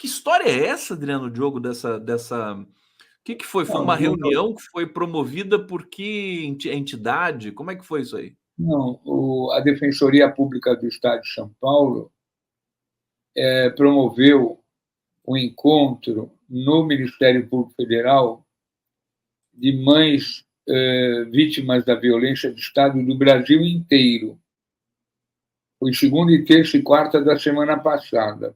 Que história é essa, Adriano Diogo, dessa... O que foi? Foi Não, uma reunião que foi promovida por que entidade? Como é que foi isso aí? não, a Defensoria Pública do Estado de São Paulo promoveu um encontro no Ministério Público Federal de mães vítimas da violência de Estado do Brasil inteiro. Foi segunda e terça e quarta da semana passada.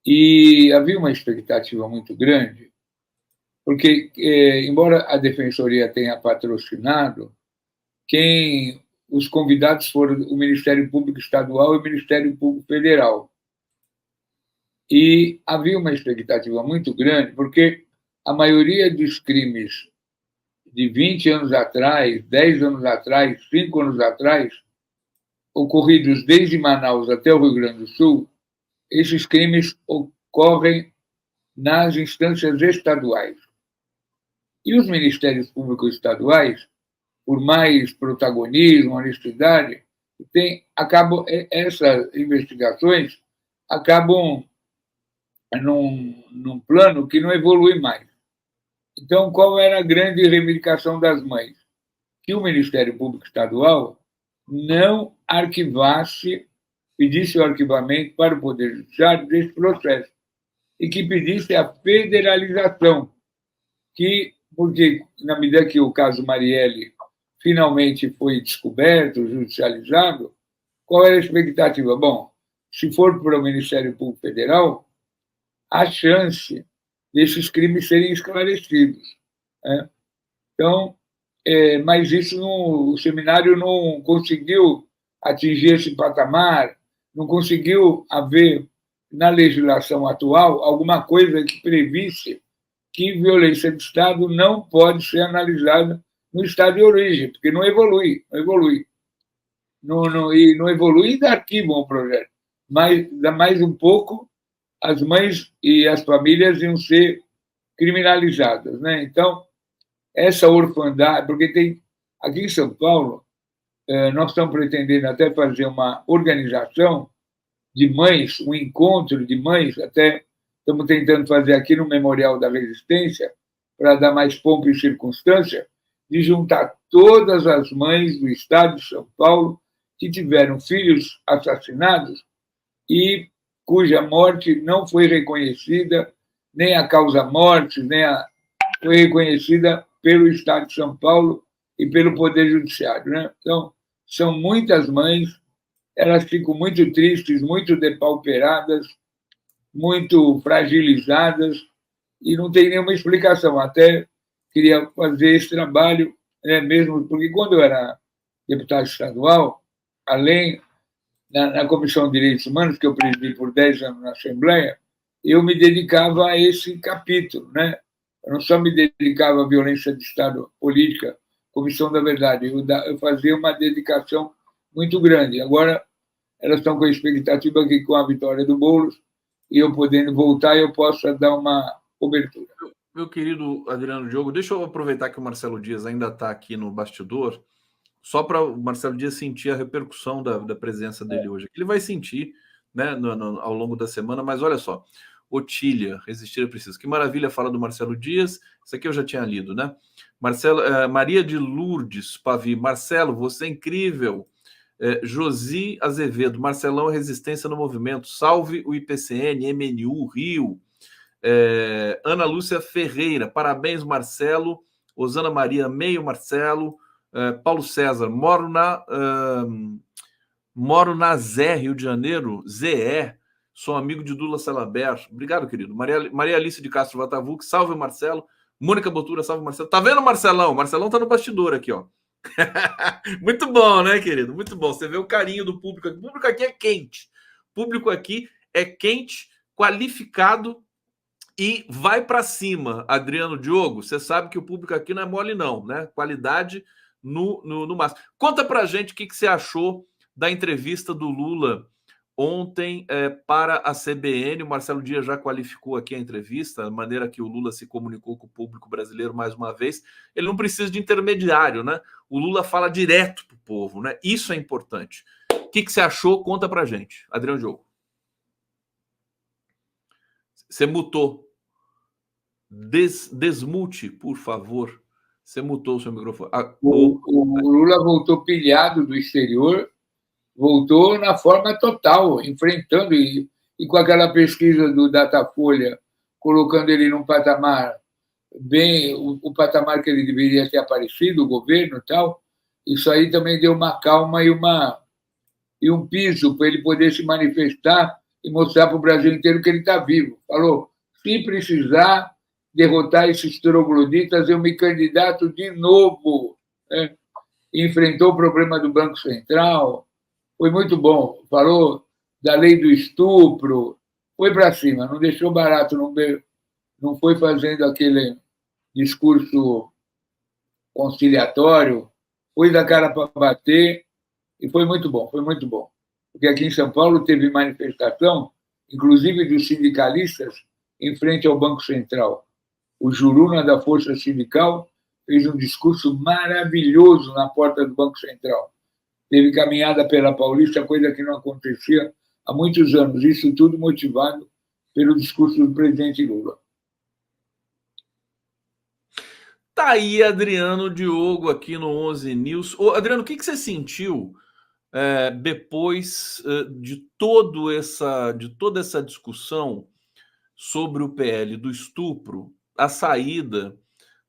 E havia uma expectativa muito grande, porque, embora a Defensoria tenha patrocinado, os convidados foram o Ministério Público Estadual e o Ministério Público Federal. E havia uma expectativa muito grande, porque a maioria dos crimes de 20 anos atrás, 10 anos atrás, 5 anos atrás, ocorridos desde Manaus até o Rio Grande do Sul, esses crimes ocorrem nas instâncias estaduais. E os ministérios públicos estaduais, por mais protagonismo, honestidade, essas investigações acabam num plano que não evolui mais. Então, qual era a grande reivindicação das mães? Que o Ministério Público Estadual não arquivasse, pedisse o arquivamento para o Poder Judiciário desse processo e que pedisse a federalização, porque na medida que o caso Marielle finalmente foi descoberto, judicializado, qual era a expectativa? Bom, se for para o Ministério Público Federal, a chance desses crimes serem esclarecidos. Né? Então, mas o seminário não conseguiu atingir esse patamar, não conseguiu haver na legislação atual alguma coisa que previsse que violência de Estado não pode ser analisada no Estado de origem, porque não evolui, não evolui. E não evolui e ainda arquivam o projeto. Mas, dá mais um pouco, as mães e as famílias iam ser criminalizadas. Né? Então, essa orfandade, porque tem aqui em São Paulo, nós estamos pretendendo até fazer uma organização de mães, um encontro de mães, até estamos tentando fazer aqui no Memorial da Resistência, para dar mais pompa e circunstância, de juntar todas as mães do estado de São Paulo que tiveram filhos assassinados e cuja morte não foi reconhecida, nem a causa-morte, foi reconhecida pelo Estado de São Paulo e pelo Poder Judiciário. Né? Então, são muitas mães, elas ficam muito tristes, muito depauperadas, muito fragilizadas e não tem nenhuma explicação. Até queria fazer esse trabalho, né, mesmo porque quando eu era deputado estadual, além na Comissão de Direitos Humanos, que eu presidi por 10 anos na Assembleia, eu me dedicava a esse capítulo. Né? Eu não só me dedicava à violência de Estado política, Comissão da Verdade, eu fazia uma dedicação muito grande. Agora, elas estão com a expectativa que, com a vitória do Boulos, e eu podendo voltar, eu possa dar uma cobertura. Meu querido Adriano Diogo, deixa eu aproveitar que o Marcelo Dias ainda está aqui no bastidor, só para o Marcelo Dias sentir a repercussão da presença dele hoje. Ele vai sentir, né, ao longo da semana, mas olha só. Otília, Resistir é Preciso. Que maravilha fala do Marcelo Dias. Isso aqui eu já tinha lido, né? Maria de Lourdes Pavi. Marcelo, você é incrível. Josi Azevedo. Marcelão é resistência no movimento. Salve o IPCN, MNU, Rio. Ana Lúcia Ferreira. Parabéns, Marcelo. Osana Maria, meio Marcelo. Paulo César. Moro na Zé, Rio de Janeiro. ZE. Sou amigo de Dula Salaber. Obrigado, querido. Maria Alice de Castro Vatavuc. Salve, Marcelo. Mônica Botura, salve, Marcelo. Tá vendo, Marcelão? Marcelão tá no bastidor aqui, ó. Muito bom, né, querido? Muito bom. Você vê o carinho do público. O público aqui é quente. O público aqui é quente, qualificado e vai para cima. Adriano Diogo, você sabe que o público aqui não é mole, não, né? Qualidade no máximo. Conta pra gente o que você achou da entrevista do Lula ontem para a CBN. O Marcelo Dias já qualificou aqui a entrevista, a maneira que o Lula se comunicou com o público brasileiro mais uma vez. Ele não precisa de intermediário, né? O Lula fala direto para o povo, né? Isso é importante. O que você achou? Conta pra gente. Adriano Diogo. Você mutou. Desmute, por favor. Você mutou o seu microfone. O Lula voltou pilhado do exterior, voltou na forma total, enfrentando e com aquela pesquisa do Datafolha, colocando ele num patamar bem, o patamar que ele deveria ter aparecido, o governo e tal. Isso aí também deu uma calma e um piso para ele poder se manifestar e mostrar para o Brasil inteiro que ele está vivo. Falou, se precisar derrotar esses trogloditas, eu me candidato de novo. Né? Enfrentou o problema do Banco Central, foi muito bom. Falou da lei do estupro, foi para cima, não deixou barato, não foi fazendo aquele discurso conciliatório, foi da cara para bater, e foi muito bom, foi muito bom. Porque aqui em São Paulo teve manifestação, inclusive dos sindicalistas, em frente ao Banco Central. O Juruna da Força Sindical fez um discurso maravilhoso na porta do Banco Central. Teve caminhada pela Paulista, coisa que não acontecia há muitos anos. Isso tudo motivado pelo discurso do presidente Lula. Tá aí Adriano Diogo aqui no 11 News. Ô, Adriano, o que você sentiu depois de toda essa discussão sobre o PL do estupro, a saída,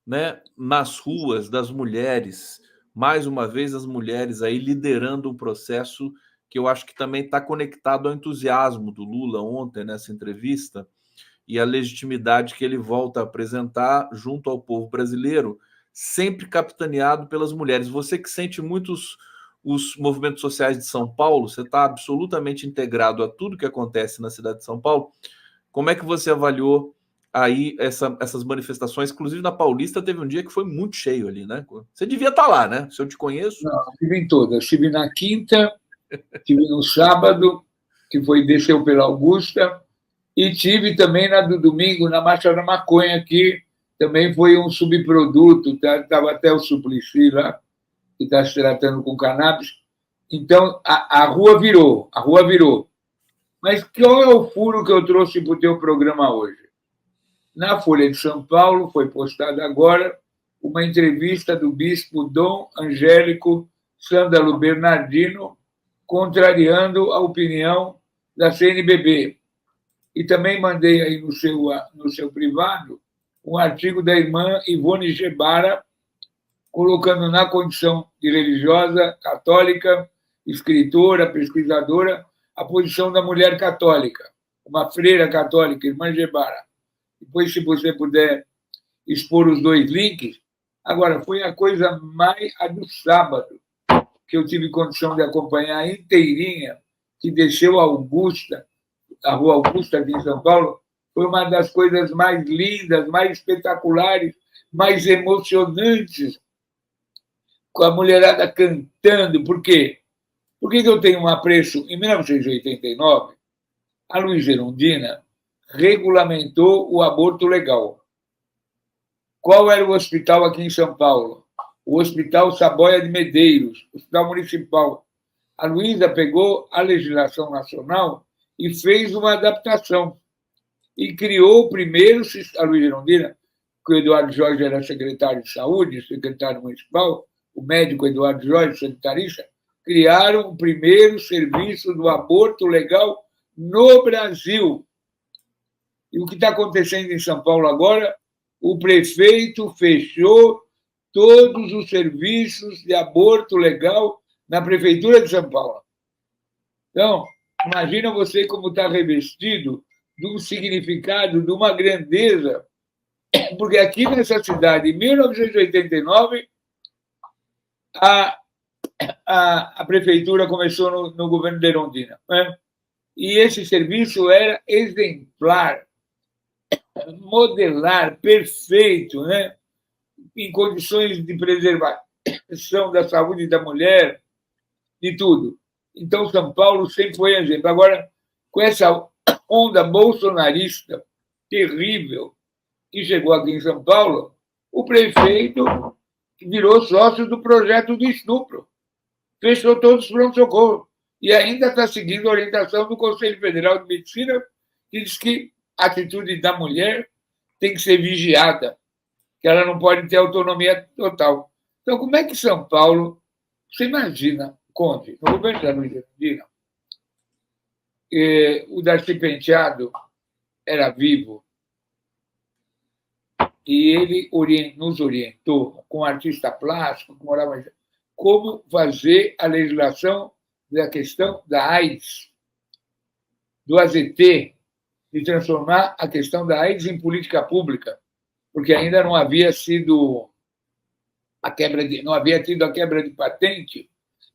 né, nas ruas das mulheres, mais uma vez as mulheres aí liderando um processo que eu acho que também está conectado ao entusiasmo do Lula ontem nessa entrevista e a legitimidade que ele volta a apresentar junto ao povo brasileiro, sempre capitaneado pelas mulheres. Você que sente muitos os movimentos sociais de São Paulo, você está absolutamente integrado a tudo que acontece na cidade de São Paulo. Como é que você avaliou aí essas manifestações? Inclusive na Paulista teve um dia que foi muito cheio ali, né? Você devia estar lá, né? Se eu te conheço. Não, estive em todas. Estive na quinta, estive no sábado, que desceu pela Augusta, e tive também na do domingo, na Marcha da Maconha, que também foi um subproduto, estava até o Suplicy lá, que está se tratando com cannabis. Então, a rua virou. Mas qual é o furo que eu trouxe para o teu programa hoje? Na Folha de São Paulo, foi postada agora uma entrevista do bispo Dom Angélico Sândalo Bernardino, contrariando a opinião da CNBB. E também mandei aí no seu privado um artigo da irmã Ivone Gebara, colocando na condição de religiosa, católica, escritora, pesquisadora, a posição da mulher católica, uma freira católica, irmã Gebara. Depois, se você puder expor os dois links. Agora, foi a coisa mais a do sábado, que eu tive condição de acompanhar inteirinha, que desceu a Augusta, a Rua Augusta aqui em São Paulo, foi uma das coisas mais lindas, mais espetaculares, mais emocionantes, com a mulherada cantando. Por quê? Por que eu tenho um apreço? Em 1989, a Luiza Erundina regulamentou o aborto legal. Qual era o hospital aqui em São Paulo? O Hospital Saboia de Medeiros, Hospital Municipal. A Luiza pegou a legislação nacional e fez uma adaptação. E criou o primeiro, a Luiza Erundina, que o Eduardo Jorge era secretário de saúde, secretário municipal, o médico Eduardo Jorge, secretarista, criaram o primeiro serviço do aborto legal no Brasil. E o que está acontecendo em São Paulo agora? O prefeito fechou todos os serviços de aborto legal na Prefeitura de São Paulo. Então, imagina você como está revestido de um significado, de uma grandeza, porque aqui nessa cidade, em 1989, a prefeitura começou no governo de Erundina, né? E esse serviço era exemplar, modelar, perfeito, né? Em condições de preservação da saúde da mulher, de tudo. Então, São Paulo sempre foi exemplo. Agora, com essa onda bolsonarista terrível que chegou aqui em São Paulo, o prefeito virou sócio do projeto do estupro. Fechou todos os pronto-socorro. E ainda está seguindo a orientação do Conselho Federal de Medicina, que diz que a atitude da mulher tem que ser vigiada, que ela não pode ter autonomia total. Então, como é que São Paulo, você imagina, Conde, no governo da Luiza Erundina, o Darcy Penteado era vivo e ele nos orientou, com artista plástico, como fazer a legislação da questão da AIDS, do AZT, de transformar a questão da AIDS em política pública, porque ainda não havia sido não havia tido a quebra de patente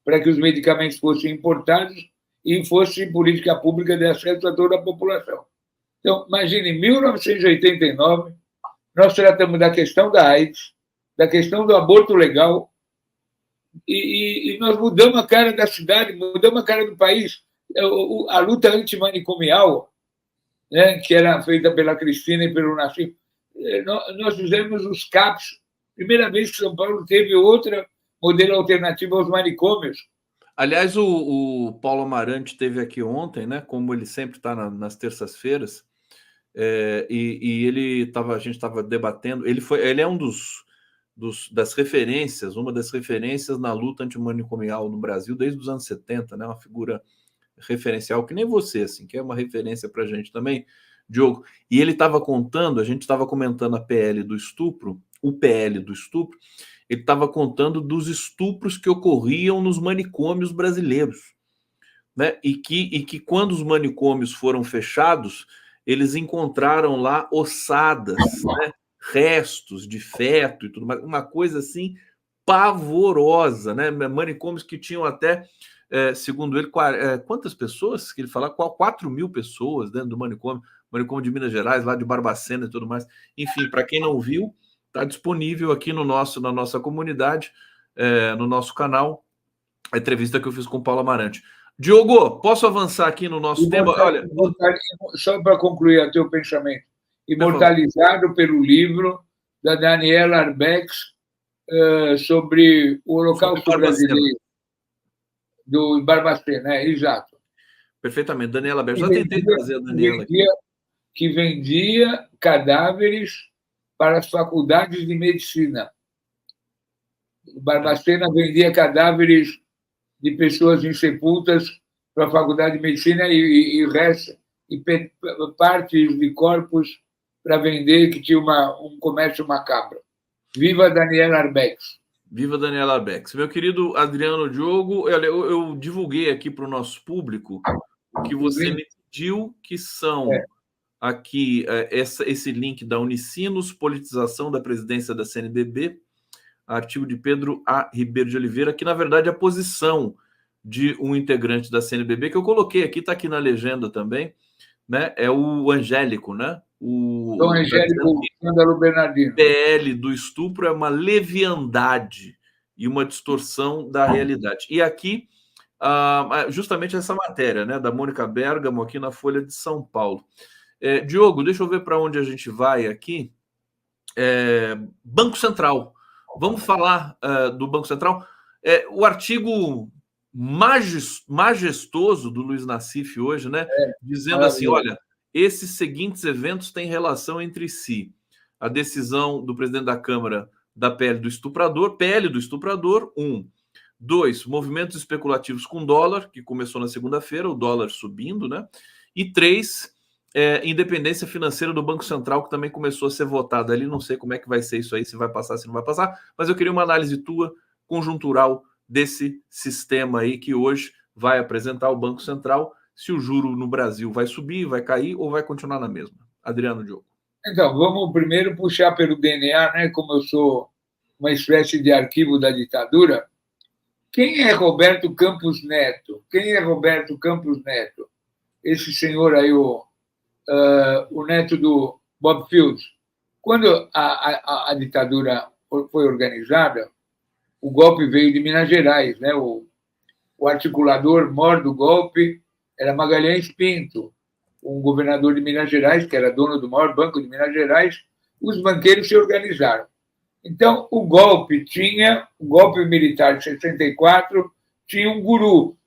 para que os medicamentos fossem importados e fosse política pública de acesso a toda a população. Então, imagine, em 1989, nós tratamos da questão da AIDS, da questão do aborto legal, e nós mudamos a cara da cidade, mudamos a cara do país. A luta antimanicomial, né, que era feita pela Cristina e pelo Nassim, nós fizemos os CAPs. Primeira vez que São Paulo teve outro modelo alternativo aos manicômios. Aliás, o Paulo Amarante esteve aqui ontem, né? Como ele sempre está nas terças-feiras, e a gente estava debatendo. Ele é um das referências, uma das referências na luta antimanicomial no Brasil desde os anos 70, né? Uma figura referencial que nem você, assim, que é uma referência para a gente também, Diogo. E ele estava contando, a gente estava comentando o PL do estupro, ele estava contando dos estupros que ocorriam nos manicômios brasileiros, né? E que quando os manicômios foram fechados, eles encontraram lá ossadas, né? Restos de feto e tudo mais, uma coisa assim pavorosa, né? Manicômios que tinham até, segundo ele, quantas pessoas que ele fala? 4.000 pessoas dentro do manicômio de Minas Gerais, lá de Barbacena e tudo mais. Enfim, para quem não viu, está disponível aqui na nossa comunidade, no nosso canal, a entrevista que eu fiz com o Paulo Amarante. Diogo, posso avançar aqui no nosso tema? Olha, só para concluir o teu pensamento, imortalizado pelo livro da Daniela Arbex sobre o Holocausto brasileiro, do Barbacena, exato. Perfeitamente, Daniela Arbex. Já tentei trazer a Daniela aqui. Que vendia cadáveres para as faculdades de medicina. O Barbacena vendia cadáveres de pessoas insepultas para a faculdade de medicina e partes de corpos para vender, que tinha um comércio macabro. Viva Daniela Arbex. Viva Daniela Arbex. Meu querido Adriano Diogo, eu divulguei aqui para o nosso público o que você me pediu, que são aqui esse link da Unicinos, politização da presidência da CNBB, artigo de Pedro A. Ribeiro de Oliveira, que na verdade é a posição de um integrante da CNBB, que eu coloquei aqui, está aqui na legenda também, né? É o Angélico, né? O Angélico Sândalo Bernardino. PL do estupro é uma leviandade e uma distorção da realidade. E aqui, justamente essa matéria, né, da Mônica Bergamo, aqui na Folha de São Paulo. Diogo, deixa eu ver para onde a gente vai aqui. Banco Central. Vamos falar do Banco Central. O artigo majestoso do Luiz Nassif hoje, né? Dizendo assim, olha, esses seguintes eventos têm relação entre si. A decisão do presidente da Câmara da PL do estuprador, 1. 2, movimentos especulativos com dólar, que começou na segunda-feira, o dólar subindo, né? E 3, independência financeira do Banco Central, que também começou a ser votada ali. Não sei como é que vai ser isso aí, se vai passar, se não vai passar, mas eu queria uma análise tua, conjuntural, desse sistema aí que hoje vai apresentar o Banco Central, se o juro no Brasil vai subir, vai cair ou vai continuar na mesma. Adriano Diogo. Então, vamos primeiro puxar pelo DNA, né? Como eu sou uma espécie de arquivo da ditadura. Quem é Roberto Campos Neto? Esse senhor aí, o neto do Bob Fields. Quando a ditadura foi organizada, o golpe veio de Minas Gerais, né? O articulador maior do golpe era Magalhães Pinto, um governador de Minas Gerais, que era dono do maior banco de Minas Gerais. Os banqueiros se organizaram. Então, o golpe militar de 64 tinha um guru.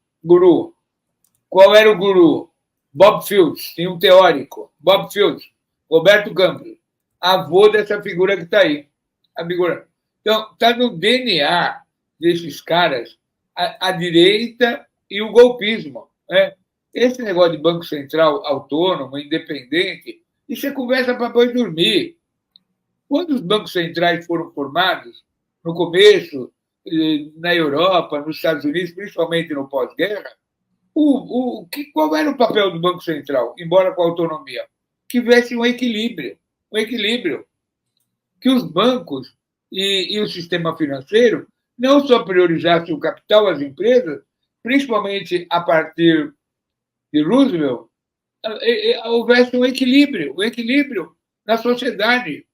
Qual era o guru? Bob Fields, tinha um teórico, Bob Fields, Roberto Campos, avô dessa figura que está aí. A figura. Então, está no DNA desses caras a direita e o golpismo. Né? Esse negócio de Banco Central autônomo, independente, isso é conversa para depois dormir. Quando os bancos centrais foram formados, no começo, na Europa, nos Estados Unidos, principalmente no pós-guerra, qual era o papel do Banco Central, embora com autonomia? Que tivesse um equilíbrio. Que os bancos e o sistema financeiro não só priorizassem o capital, as empresas, principalmente a partir de Roosevelt, houvesse um equilíbrio na sociedade,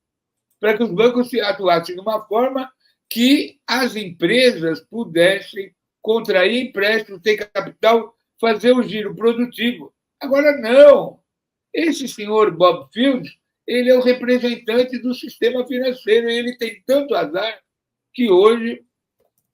para que os bancos se atuassem de uma forma que as empresas pudessem contrair empréstimos, ter capital, fazer o giro produtivo. Agora, não. Esse senhor Bob Fields, ele é o representante do sistema financeiro e ele tem tanto azar que hoje,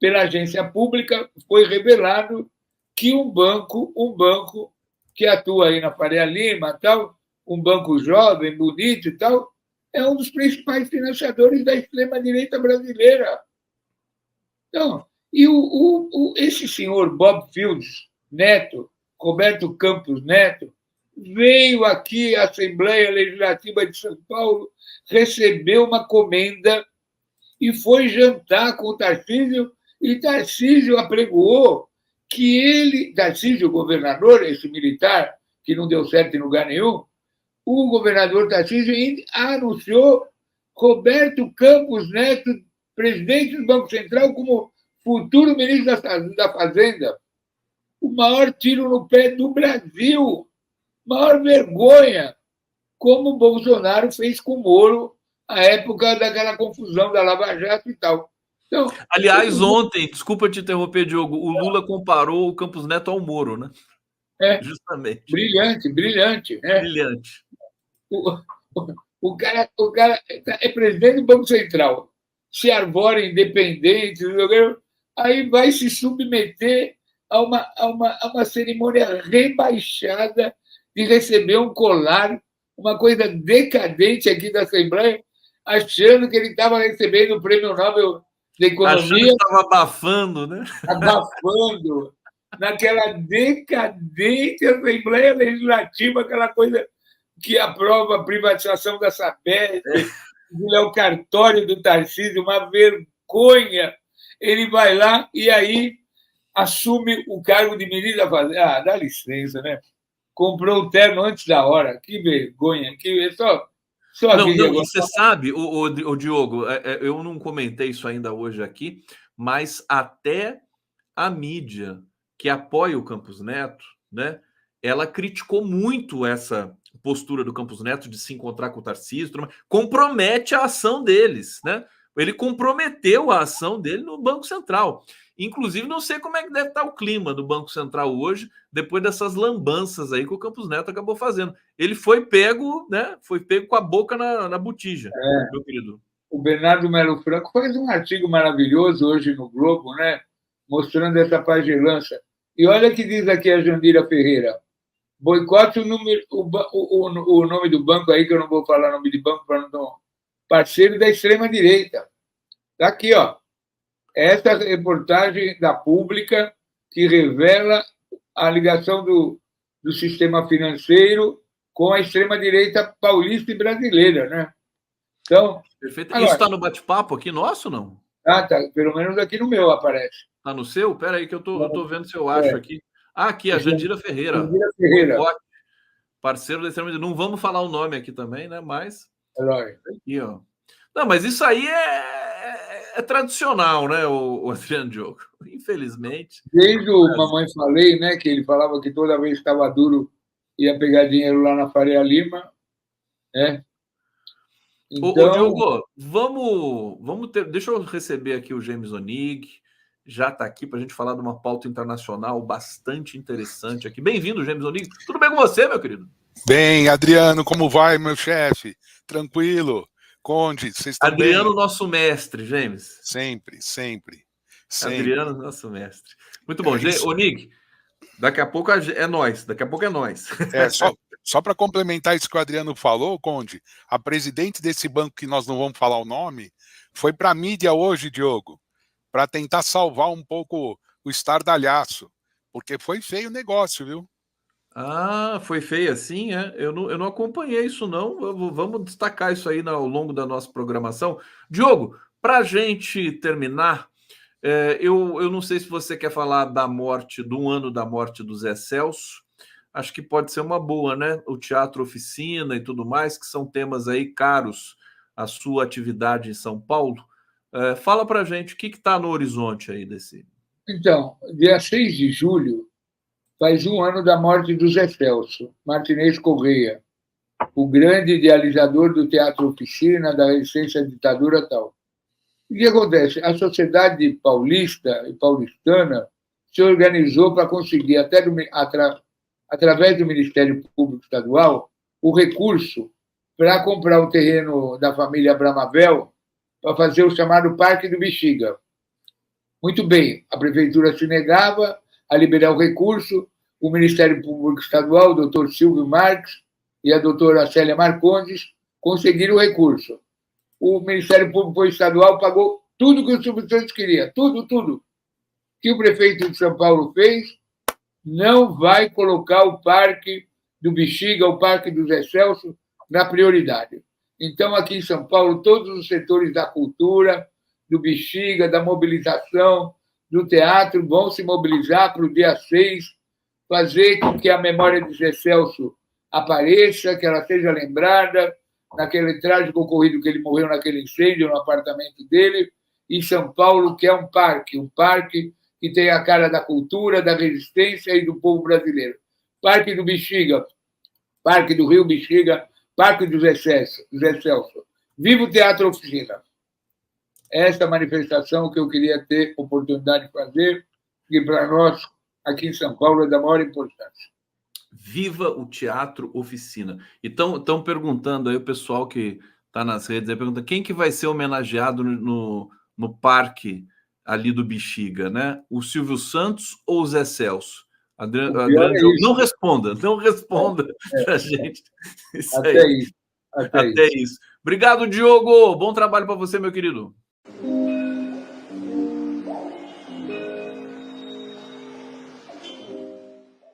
pela agência pública, foi revelado que um banco que atua aí na Faria Lima, tal, um banco jovem, bonito e tal, é um dos principais financiadores da extrema-direita brasileira. Então, e esse senhor Bob Fields Neto, Roberto Campos Neto, veio aqui à Assembleia Legislativa de São Paulo, recebeu uma comenda e foi jantar com o Tarcísio, e Tarcísio apregoou que ele, Tarcísio, o governador, esse militar, que não deu certo em lugar nenhum, o governador Tarcísio anunciou Roberto Campos Neto, presidente do Banco Central, como futuro ministro da Fazenda. O maior tiro no pé do Brasil, maior vergonha, como o Bolsonaro fez com o Moro à época daquela confusão da Lava Jato e tal. Então, aliás, ontem, desculpa te interromper, Diogo, o Lula comparou o Campos Neto ao Moro, né? Justamente. Brilhante. Né? Brilhante. O cara é presidente do Banco Central, se arvora independente, aí vai se submeter a uma cerimônia rebaixada de receber um colar, uma coisa decadente aqui da Assembleia, achando que ele estava recebendo o Prêmio Nobel da Economia. Achando que estava abafando, né? Abafando. Naquela decadente Assembleia Legislativa, aquela coisa que aprova a privatização da Sabesp, o cartório do Tarcísio, uma vergonha. Ele vai lá e aí assume o cargo de ministro da Fazenda. Dá licença, né? Comprou o terno antes da hora. Que vergonha. Não, você sabe, o Diogo, eu não comentei isso ainda hoje aqui, mas até a mídia que apoia o Campos Neto, né? Ela criticou muito essa postura do Campos Neto de se encontrar com o Tarcísio, compromete a ação deles, né? Ele comprometeu a ação dele no Banco Central. Inclusive, não sei como é que deve estar o clima do Banco Central hoje, depois dessas lambanças aí que o Campos Neto acabou fazendo. Ele foi pego, né? Foi pego com a boca na botija, meu querido. O Bernardo Melo Franco faz um artigo maravilhoso hoje no Globo, né? Mostrando essa pagelança. E olha o que diz aqui a Jandira Ferreira. Boicote o nome do banco aí, que eu não vou falar o nome de banco para não. Parceiro da extrema-direita. Está aqui, ó. Essa reportagem da Pública que revela a ligação do sistema financeiro com a extrema-direita paulista e brasileira, né? Então. Perfeito. Agora, isso está no bate-papo aqui nosso, não? Tá. Pelo menos aqui no meu aparece. Está no seu? Espera aí que eu tô vendo se eu acho aqui. Aqui, a Jandira Ferreira. Jandira Ferreira. Parceiro da extrema-direita. Não vamos falar o nome aqui também, né? Mas. Aqui, ó. Não, mas isso aí é tradicional, né, o Adriano Diogo? Infelizmente. Desde o Mamãe Falei, né, que ele falava que toda vez que estava duro ia pegar dinheiro lá na Faria Lima, né? Então... Ô, Diogo, vamos ter... Deixa eu receber aqui o James Onig, já está aqui para a gente falar de uma pauta internacional bastante interessante aqui. Bem-vindo, James Onig. Tudo bem com você, meu querido? Bem, Adriano, como vai, meu chefe? Tranquilo? Conde, vocês estão bem? Adriano, nosso mestre, James. Sempre. Adriano, nosso mestre. Muito bom. Onig, Daqui a pouco é nós. Daqui a pouco é nós. Só para complementar isso que o Adriano falou, Conde, a presidente desse banco, que nós não vamos falar o nome, foi para a mídia hoje, Diogo, para tentar salvar um pouco o estardalhaço, porque foi feio o negócio, viu? Ah, foi feio assim, é? Eu não acompanhei isso, não. Vamos destacar isso aí ao longo da nossa programação. Diogo, para a gente terminar, eu não sei se você quer falar da morte, de um ano da morte do Zé Celso. Acho que pode ser uma boa, né? O Teatro Oficina e tudo mais, que são temas aí caros à sua atividade em São Paulo. Fala para a gente o que está no horizonte aí desse. Então, dia 6 de julho, faz um ano da morte do Zé Celso, Martinez Correia, o grande idealizador do Teatro Oficina, da resistência à ditadura e tal. O que acontece? A sociedade paulista e paulistana se organizou para conseguir, através do Ministério Público Estadual, o recurso para comprar o terreno da família Bramavel para fazer o chamado Parque do Bexiga. Muito bem, a prefeitura se negava a liberar o recurso, o Ministério Público Estadual, o doutor Silvio Marques e a doutora Célia Marcondes conseguiram o recurso. O Ministério Público Estadual pagou tudo que os subvencionistas queriam, tudo. O que o prefeito de São Paulo fez? Não vai colocar o Parque do Bexiga, o Parque do Zé Celso, na prioridade. Então, aqui em São Paulo, todos os setores da cultura, do Bexiga, da mobilização, do teatro, vão se mobilizar para o dia 6, fazer com que a memória de Zé Celso apareça, que ela seja lembrada naquele trágico ocorrido que ele morreu naquele incêndio no apartamento dele, em São Paulo, que é um parque que tem a cara da cultura, da resistência e do povo brasileiro. Parque do Bexiga, Parque do Rio Bexiga, Parque do Zé Celso. Viva o Teatro Oficina! Esta manifestação que eu queria ter oportunidade de fazer, que para nós, aqui em São Paulo, é da maior importância. Viva o Teatro Oficina. Então, estão perguntando aí, o pessoal que está nas redes, aí, pergunta quem que vai ser homenageado no parque ali do Bexiga, né? O Silvio Santos ou o Zé Celso? Adriano, não responda para a gente. Até isso. Obrigado, Diogo. Bom trabalho para você, meu querido.